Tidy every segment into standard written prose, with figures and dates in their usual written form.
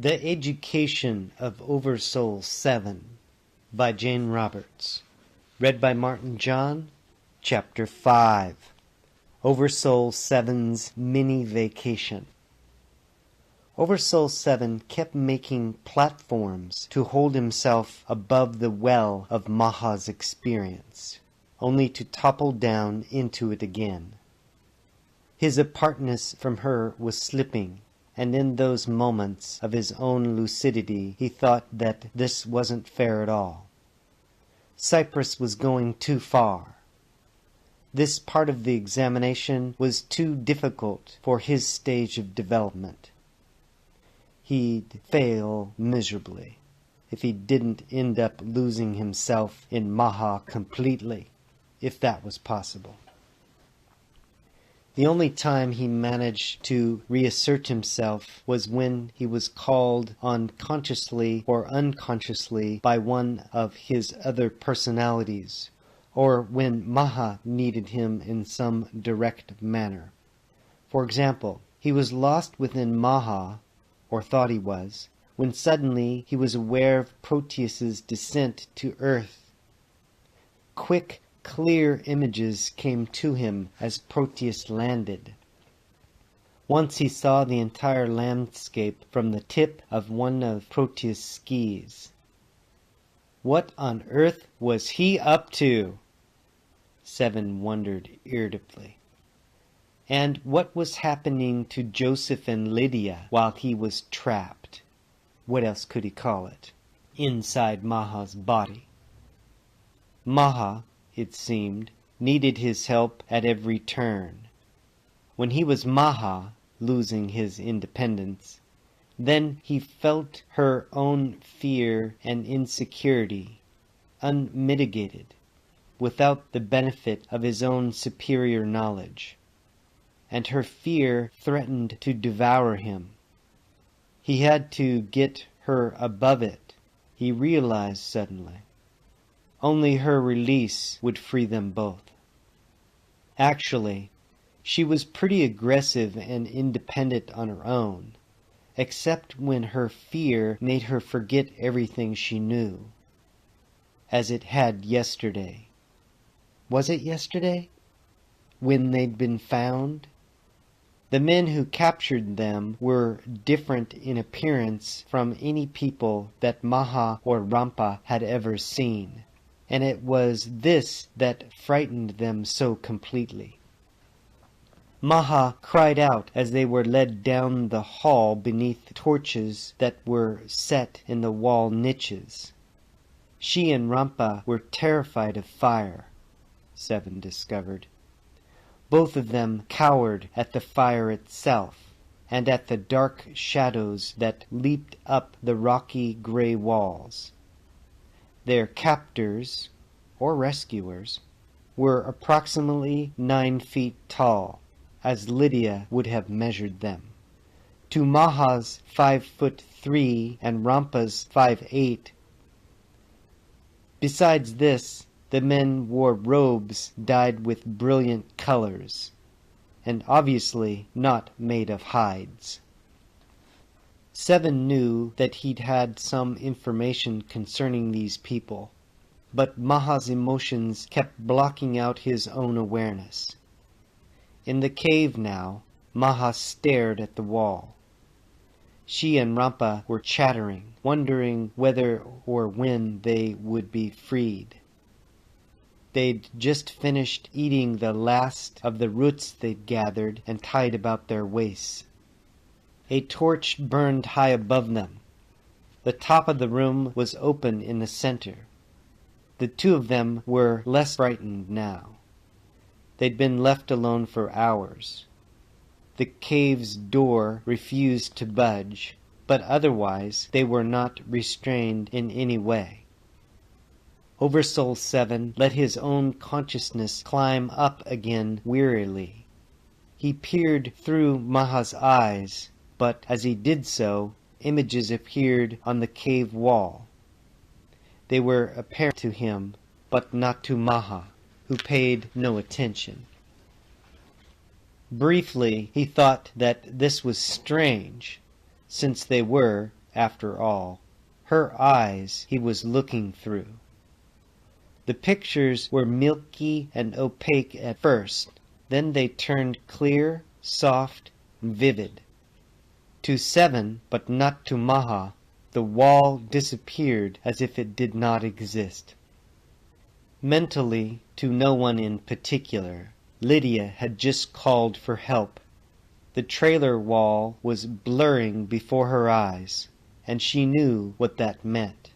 The Education of OverSoul7 by Jane Roberts. Read by Martin John. Chapter 5. OverSoul7's Mini Vacation. OverSoul7 kept making platforms to hold himself above the well of Maha's experience, only to topple down into it again. His apartness from her was slipping, and in those moments of his own lucidity he thought that this wasn't fair at all. Cyprus was going too far. This part of the examination was too difficult for his stage of development. He'd fail miserably if he didn't end up losing himself in Maha completely, if that was possible. The only time he managed to reassert himself was when he was called on consciously or unconsciously by one of his other personalities, or when Maha needed him in some direct manner. For example, he was lost within Maha, or thought he was, when suddenly he was aware of Proteus's descent to earth. Quick, clear images came to him as Proteus landed. Once he saw the entire landscape from the tip of one of Proteus' skis. What on earth was he up to? 7 wondered irritably. And what was happening to Joseph and Lydia while he was trapped? What else could he call it? Inside Maha's body. Maha, it seemed, needed his help at every turn. When he was Maha, losing his independence, then he felt her own fear and insecurity, unmitigated, without the benefit of his own superior knowledge. And her fear threatened to devour him. He had to get her above it, he realized suddenly. Only her release would free them both. Actually, she was pretty aggressive and independent on her own, except when her fear made her forget everything she knew. As it had yesterday. Was it yesterday? When they'd been found? The men who captured them were different in appearance from any people that Maha or Rampa had ever seen, and it was this that frightened them so completely. Maha cried out as they were led down the hall beneath torches that were set in the wall niches. She and Rampa were terrified of fire, 7 discovered. Both of them cowered at the fire itself, and at the dark shadows that leaped up the rocky gray walls. Their captors, or rescuers, were approximately 9 feet tall, as Lydia would have measured them. To Maha's 5'3" and Rampa's 5'8". Besides this, the men wore robes dyed with brilliant colors, and obviously not made of hides. 7 knew that he'd had some information concerning these people, but Maha's emotions kept blocking out his own awareness. In the cave now, Maha stared at the wall. She and Rampa were chattering, wondering whether or when they would be freed. They'd just finished eating the last of the roots they'd gathered and tied about their waists. A torch burned high above them. The top of the room was open in the center. The 2 of them were less frightened now. They'd been left alone for hours. The cave's door refused to budge, but otherwise they were not restrained in any way. OverSoul7 let his own consciousness climb up again wearily. He peered through Maha's eyes, but as he did so, images appeared on the cave wall. They were apparent to him, but not to Maha, who paid no attention. Briefly, he thought that this was strange, since they were, after all. Her eyes he was looking through. The pictures were milky and opaque at first, then they turned clear, soft, and vivid. To 7, but not to Maha, the wall disappeared as if it did not exist. Mentally, to no one in particular, Lydia had just called for help. The trailer wall was blurring before her eyes, and she knew what that meant.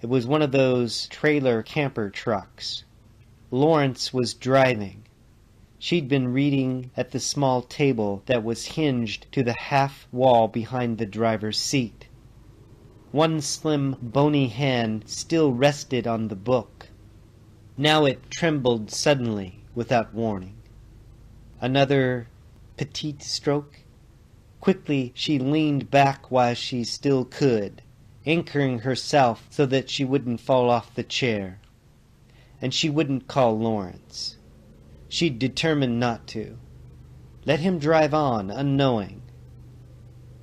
It was one of those trailer camper trucks. Lawrence was driving. She'd been reading at the small table that was hinged to the half wall behind the driver's seat. One slim, bony hand still rested on the book. Now it trembled suddenly, without warning. Another petite stroke. Quickly she leaned back while she still could, anchoring herself so that she wouldn't fall off the chair. And she wouldn't call Lawrence. She'd determined not to. Let him drive on, unknowing.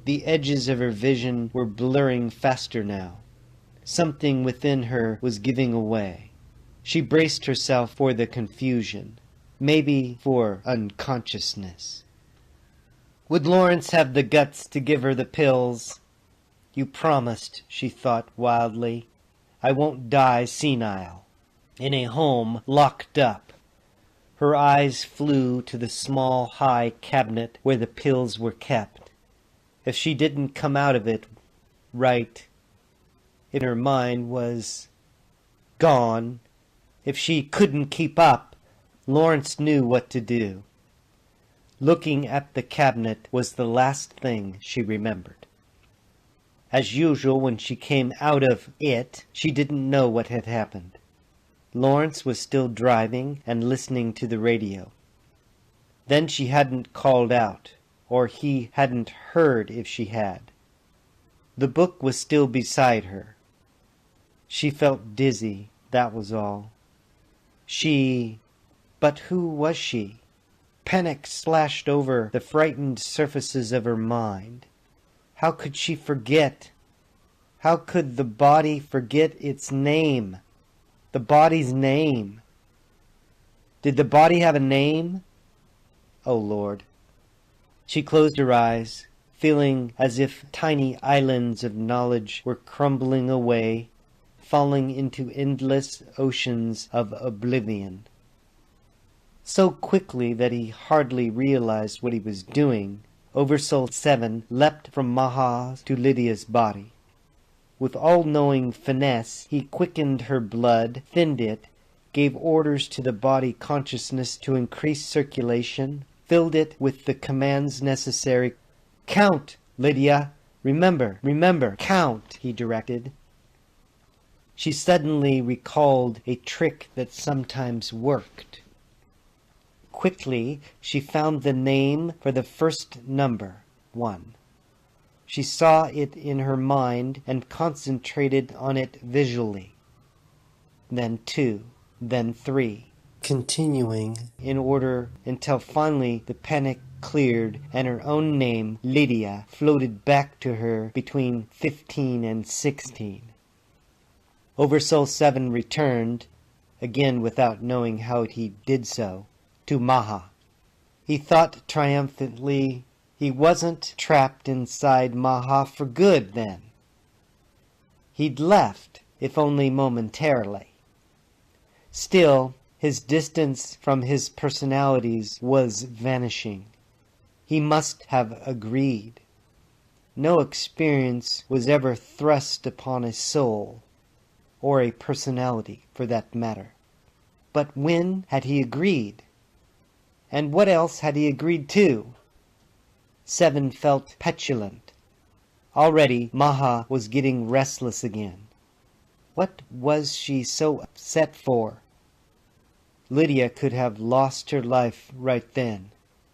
The edges of her vision were blurring faster now. Something within her was giving away. She braced herself for the confusion, maybe for unconsciousness. Would Lawrence have the guts to give her the pills? You promised, she thought wildly. I won't die senile. In a home locked up. Her eyes flew to the small, high cabinet where the pills were kept. If she didn't come out of it right, in her mind was gone. If she couldn't keep up, Lawrence knew what to do. Looking at the cabinet was the last thing she remembered. As usual, when she came out of it, she didn't know what had happened. Lawrence was still driving and listening to the radio. Then she hadn't called out, or he hadn't heard if she had. The book was still beside her. She felt dizzy, that was all. But who was she? Panic splashed over the frightened surfaces of her mind. How could she forget? How could the body forget its name? The body's name. Did the body have a name? Oh, Lord. She closed her eyes, feeling as if tiny islands of knowledge were crumbling away, falling into endless oceans of oblivion. So quickly that he hardly realized what he was doing, OverSoul7 leapt from Maha to Lydia's body. With all-knowing finesse, he quickened her blood, thinned it, gave orders to the body consciousness to increase circulation, filled it with the commands necessary. "Count, Lydia! Remember, count!" he directed. She suddenly recalled a trick that sometimes worked. Quickly, she found the name for the first number, 1. She saw it in her mind and concentrated on it visually. Then 2, then 3, continuing in order until finally the panic cleared and her own name, Lydia, floated back to her between 15 and 16. OverSoul7 returned, again without knowing how he did so, to Maha. He thought triumphantly he wasn't trapped inside Maha for good then. He'd left, if only momentarily. Still, his distance from his personalities was vanishing. He must have agreed. No experience was ever thrust upon a soul, or a personality for that matter. But when had he agreed? And what else had he agreed to? 7 felt petulant. Already Maha was getting restless again. What was she so upset for? Lydia could have lost her life right then,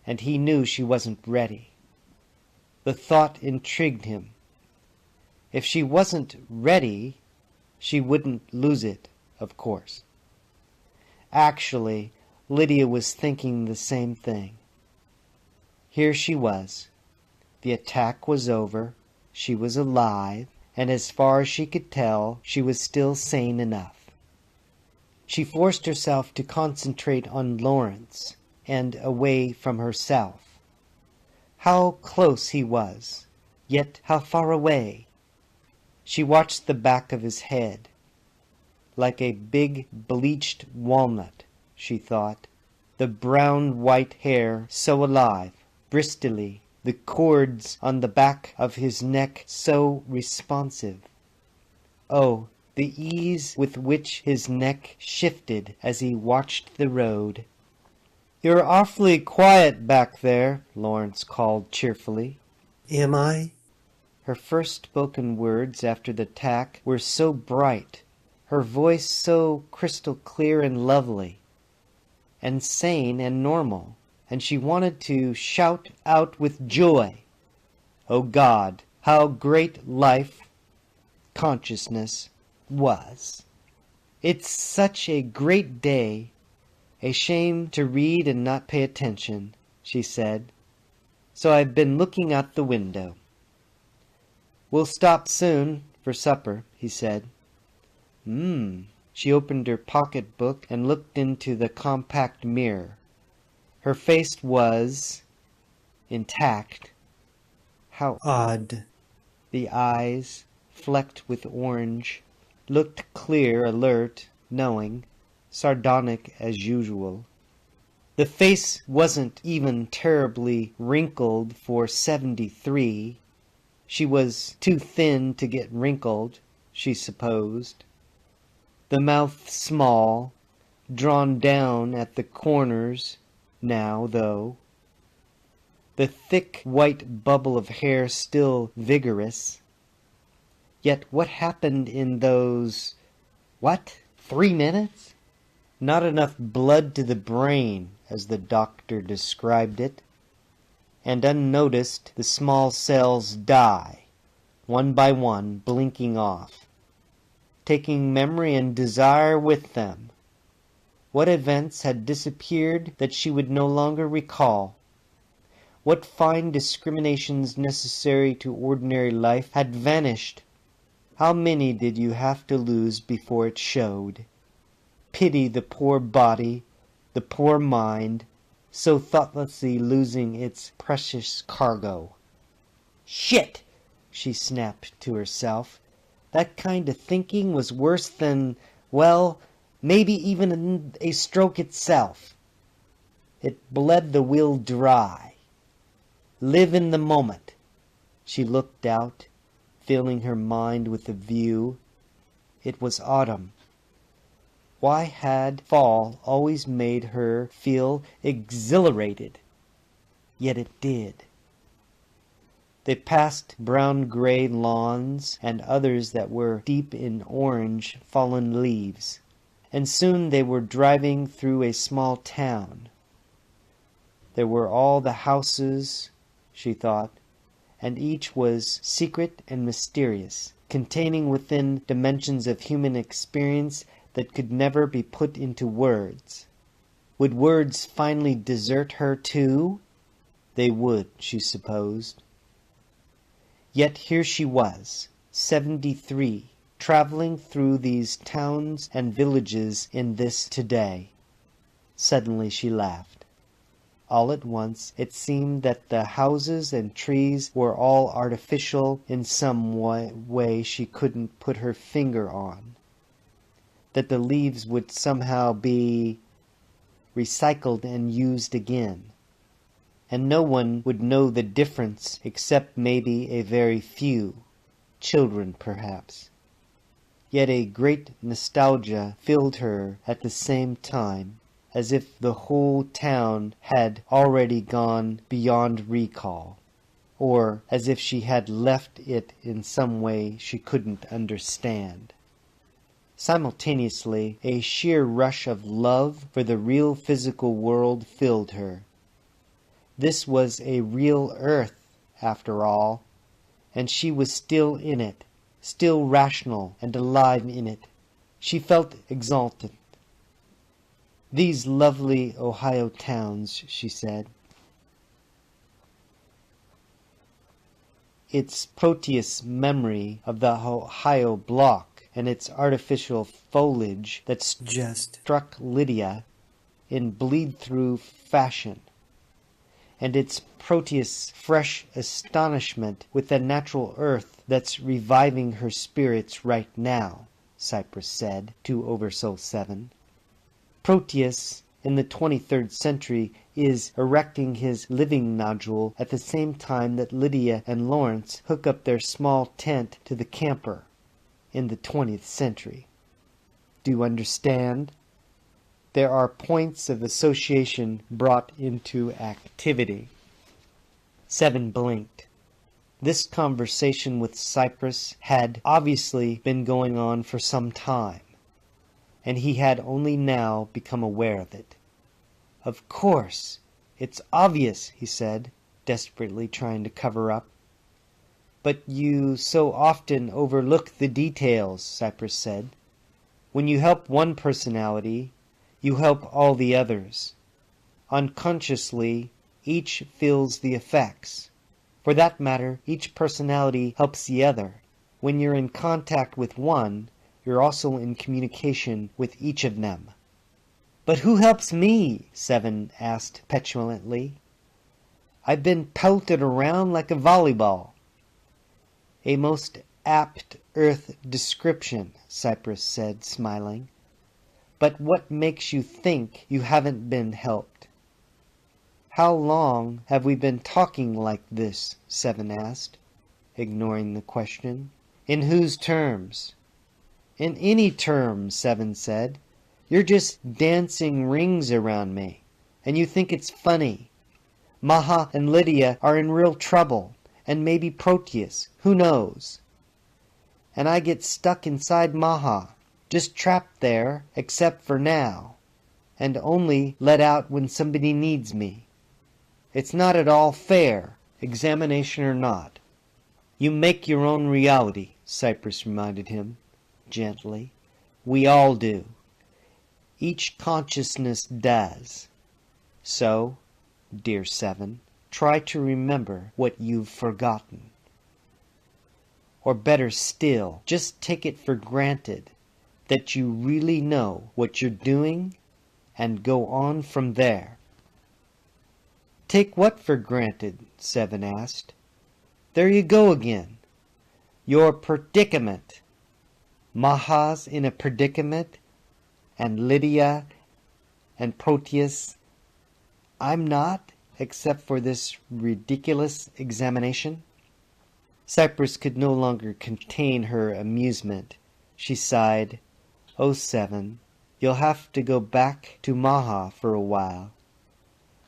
and he knew she wasn't ready. The thought intrigued him. If she wasn't ready, she wouldn't lose it, of course. Actually, Lydia was thinking the same thing. Here she was. The attack was over. She was alive, and as far as she could tell, she was still sane enough. She forced herself to concentrate on Lawrence and away from herself. How close he was, yet how far away. She watched the back of his head. Like a big bleached walnut, she thought. The brown-white hair so alive, bristly, the cords on the back of his neck so responsive. Oh, the ease with which his neck shifted as he watched the road. "You're awfully quiet back there," Lawrence called cheerfully. Am I? Her first spoken words after the attack were so bright, her voice so crystal clear and lovely, and sane and normal, and she wanted to shout out with joy. Oh God, how great life, consciousness, was. It's such a great day. A shame to read and not pay attention, she said. So I've been looking out the window. We'll stop soon for supper, he said. She opened her pocketbook and looked into the compact mirror. Her face was intact. How Odd. The eyes, flecked with orange, looked clear, alert, knowing, sardonic as usual. The face wasn't even terribly wrinkled for 73. She was too thin to get wrinkled, she supposed. The mouth small, drawn down at the corners now, though. The thick white bubble of hair still vigorous. Yet what happened in those, 3 minutes? Not enough blood to the brain, as the doctor described it. And unnoticed the small cells die, one by one, blinking off, taking memory and desire with them. What events had disappeared that she would no longer recall? What fine discriminations necessary to ordinary life had vanished? How many did you have to lose before it showed? Pity the poor body, the poor mind, so thoughtlessly losing its precious cargo. Shit! She snapped to herself. That kind of thinking was worse than, well, maybe even a stroke itself. It bled the will dry. Live in the moment. She looked out, filling her mind with a view. It was autumn. Why had fall always made her feel exhilarated? Yet it did. They passed brown-gray lawns and others that were deep in orange fallen leaves, and soon they were driving through a small town. There were all the houses, she thought, and each was secret and mysterious, containing within dimensions of human experience that could never be put into words. Would words finally desert her too? They would, she supposed. Yet here she was, 73, traveling through these towns and villages in this today. Suddenly she laughed. All at once it seemed that the houses and trees were all artificial in some way she couldn't put her finger on. That the leaves would somehow be recycled and used again, and no one would know the difference except maybe a very few, children perhaps. Yet a great nostalgia filled her at the same time, as if the whole town had already gone beyond recall, or as if she had left it in some way she couldn't understand. Simultaneously, a sheer rush of love for the real physical world filled her. This was a real earth, after all, and she was still in it, still rational and alive in it. She felt exultant. These lovely Ohio towns, she said. its Proteus memory of the Ohio block and its artificial foliage that just struck Lydia in bleed-through fashion, and its Proteus' fresh astonishment with the natural earth that's reviving her spirits right now, Cyprus said to OverSoul7. Proteus, in the 23rd century, is erecting his living nodule at the same time that Lydia and Lawrence hook up their small tent to the camper in the 20th century. Do you understand? There are points of association brought into activity. 7 blinked. This conversation with Cyprus had obviously been going on for some time, and he had only now become aware of it. "Of course, it's obvious," he said, desperately trying to cover up. "But you so often overlook the details," Cyprus said. "When you help one personality, you help all the others. Unconsciously, each feels the effects. For that matter, each personality helps the other. When you're in contact with one, you're also in communication with each of them." "But who helps me?" 7 asked petulantly. "I've been pelted around like a volleyball." "A most apt Earth description," Cyprus said, smiling. "But what makes you think you haven't been helped?" "How long have we been talking like this?" 7 asked, ignoring the question. "In whose terms?" "In any terms," 7 said. "You're just dancing rings around me, and you think it's funny. Maha and Lydia are in real trouble, and maybe Proteus, who knows? And I get stuck inside Maha, just trapped there, except for now, and only let out when somebody needs me. It's not at all fair, examination or not." "You make your own reality," Cyprus reminded him, gently. "We all do. Each consciousness does. So, dear 7, try to remember what you've forgotten. Or better still, just take it for granted that you really know what you're doing and go on from there." "Take what for granted?" 7 asked. "There you go again. Your predicament. Maha's in a predicament, and Lydia and Proteus. I'm not, except for this ridiculous examination." Cyprus could no longer contain her amusement. She sighed. "Oh, 7, you'll have to go back to Maha for a while.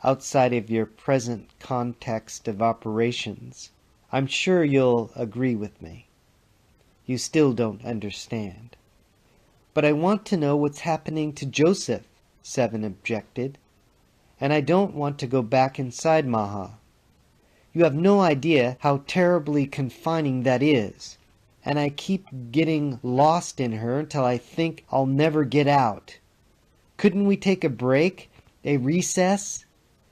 Outside of your present context of operations, I'm sure you'll agree with me. You still don't understand." "But I want to know what's happening to Joseph," 7 objected. "And I don't want to go back inside Maha. You have no idea how terribly confining that is, and I keep getting lost in her until I think I'll never get out. Couldn't we take a break, a recess,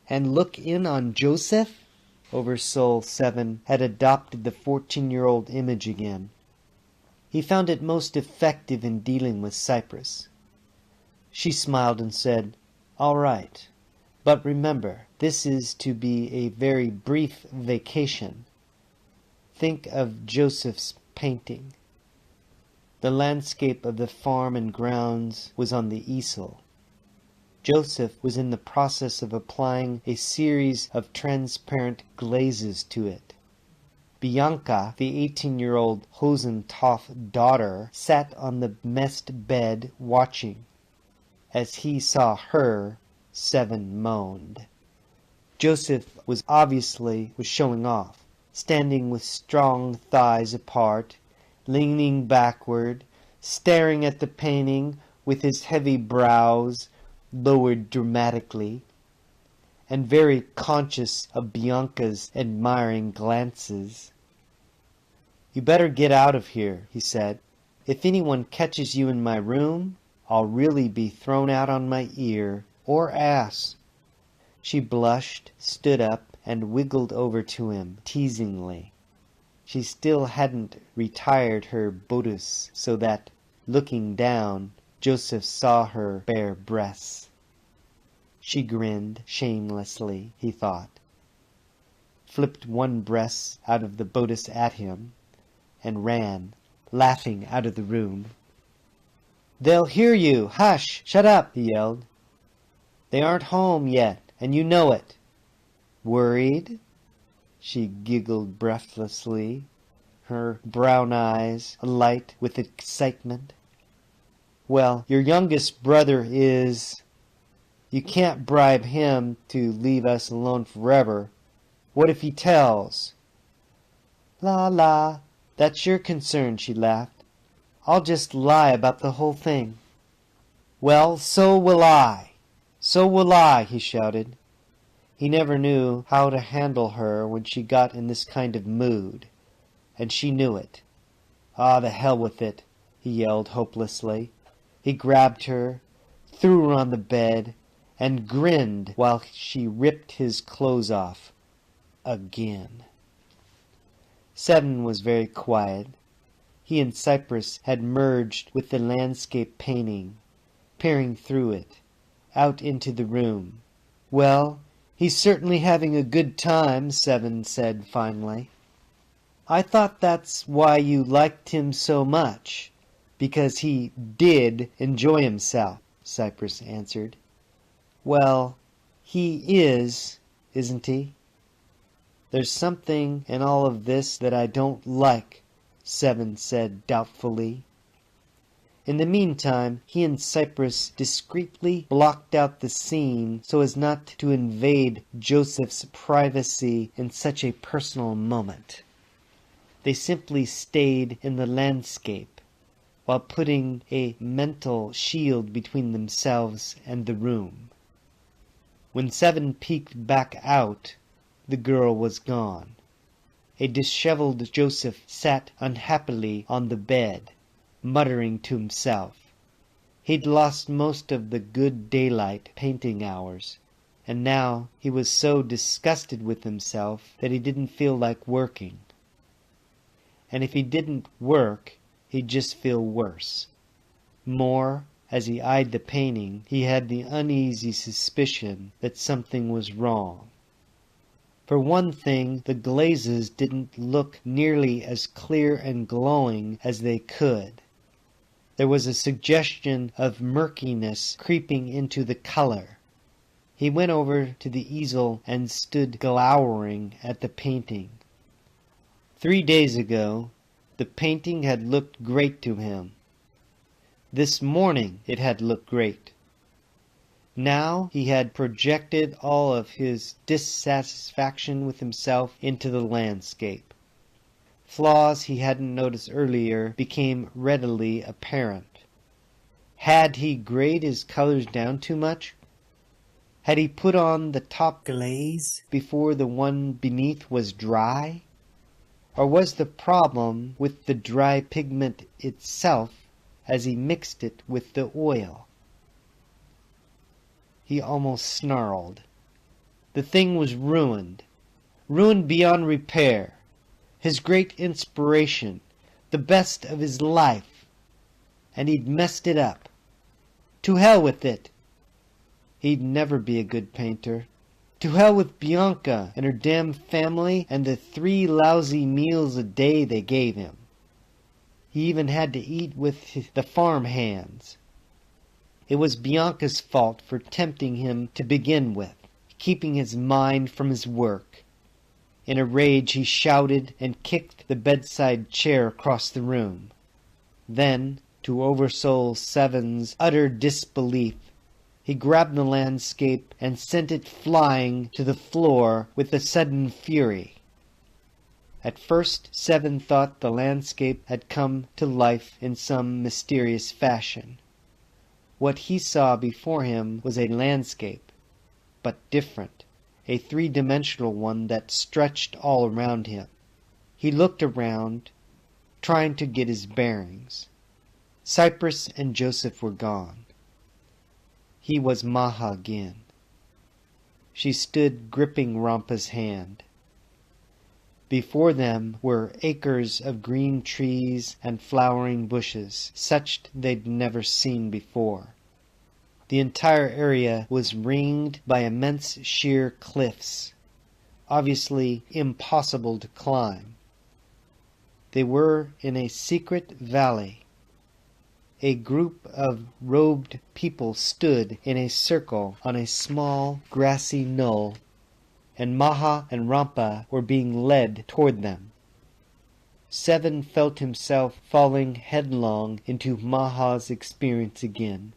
and look in on Joseph?" OverSoul7 had adopted the 14-year-old image again. He found it most effective in dealing with Cyprus. She smiled and said, "All right. But remember, this is to be a very brief vacation. Think of Joseph's painting." The landscape of the farm and grounds was on the easel. Joseph was in the process of applying a series of transparent glazes to it. Bianca, the 18-year-old Hosentopf daughter, sat on the messed bed watching. As he saw her, 7 moaned. Joseph was showing off, standing with strong thighs apart, leaning backward, staring at the painting with his heavy brows lowered dramatically, and very conscious of Bianca's admiring glances. "You better get out of here," he said. "If anyone catches you in my room, I'll really be thrown out on my ear or ass." She blushed, stood up, and wiggled over to him teasingly. She still hadn't retired her bodice so that, looking down, Joseph saw her bare breasts. She grinned shamelessly, he thought, flipped one breast out of the bodice at him, and ran, laughing, out of the room. "They'll hear you! Hush! Shut up!" he yelled. "They aren't home yet, and you know it." "Worried?" She giggled breathlessly, her brown eyes alight with excitement. "Well, your youngest brother is... You can't bribe him to leave us alone forever. What if he tells?" "La la, that's your concern," she laughed. "I'll just lie about the whole thing." "Well, so will I! So will I!" he shouted. He never knew how to handle her when she got in this kind of mood, and she knew it. "Ah, the hell with it," he yelled hopelessly. He grabbed her, threw her on the bed, and grinned while she ripped his clothes off. Again. Seven was very quiet. He and Cypress had merged with the landscape painting, peering through it, out into the room. "Well, he's certainly having a good time," Seven said finally. "I thought that's why you liked him so much, because he did enjoy himself," Cypress answered. "Well, he is, isn't he?" "There's something in all of this that I don't like," Seven said doubtfully. In the meantime, he and Cypress discreetly blocked out the scene so as not to invade Joseph's privacy in such a personal moment. They simply stayed in the landscape, while putting a mental shield between themselves and the room. When Seven peeked back out, the girl was gone. A disheveled Joseph sat unhappily on the bed, muttering to himself. He'd lost most of the good daylight painting hours, and now he was so disgusted with himself that he didn't feel like working. And if he didn't work, he'd just feel worse. More, as he eyed the painting, he had the uneasy suspicion that something was wrong. For one thing, the glazes didn't look nearly as clear and glowing as they could. There was a suggestion of murkiness creeping into the color. He went over to the easel and stood glowering at the painting. 3 days ago, the painting had looked great to him. This morning it had looked great. Now he had projected all of his dissatisfaction with himself into the landscape. Flaws he hadn't noticed earlier became readily apparent. Had he grayed his colors down too much? Had he put on the top glaze before the one beneath was dry? Or was the problem with the dry pigment itself as he mixed it with the oil? He almost snarled. The thing was ruined. Ruined beyond repair. His great inspiration. The best of his life. And he'd messed it up. To hell with it. He'd never be a good painter. To hell with Bianca and her damn family and the 3 lousy meals a day they gave him. He even had to eat with the farm hands. It was Bianca's fault for tempting him to begin with, keeping his mind from his work. In a rage he shouted and kicked the bedside chair across the room. Then, to OverSoul7's utter disbelief, he grabbed the landscape and sent it flying to the floor with a sudden fury. At first, Seven thought the landscape had come to life in some mysterious fashion. What he saw before him was a landscape, but different, a 3-dimensional one that stretched all around him. He looked around, trying to get his bearings. Cypress and Joseph were gone. He was Maha again. She stood gripping Rompa's hand. Before them were acres of green trees and flowering bushes, such they'd never seen before. The entire area was ringed by immense sheer cliffs, obviously impossible to climb. They were in a secret valley. A group of robed people stood in a circle on a small grassy knoll, and Maha and Rampa were being led toward them. Seven felt himself falling headlong into Maha's experience again.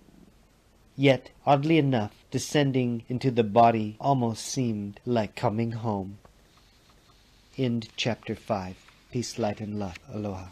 Yet, oddly enough, descending into the body almost seemed like coming home. End chapter 5. Peace, light, and love. Aloha.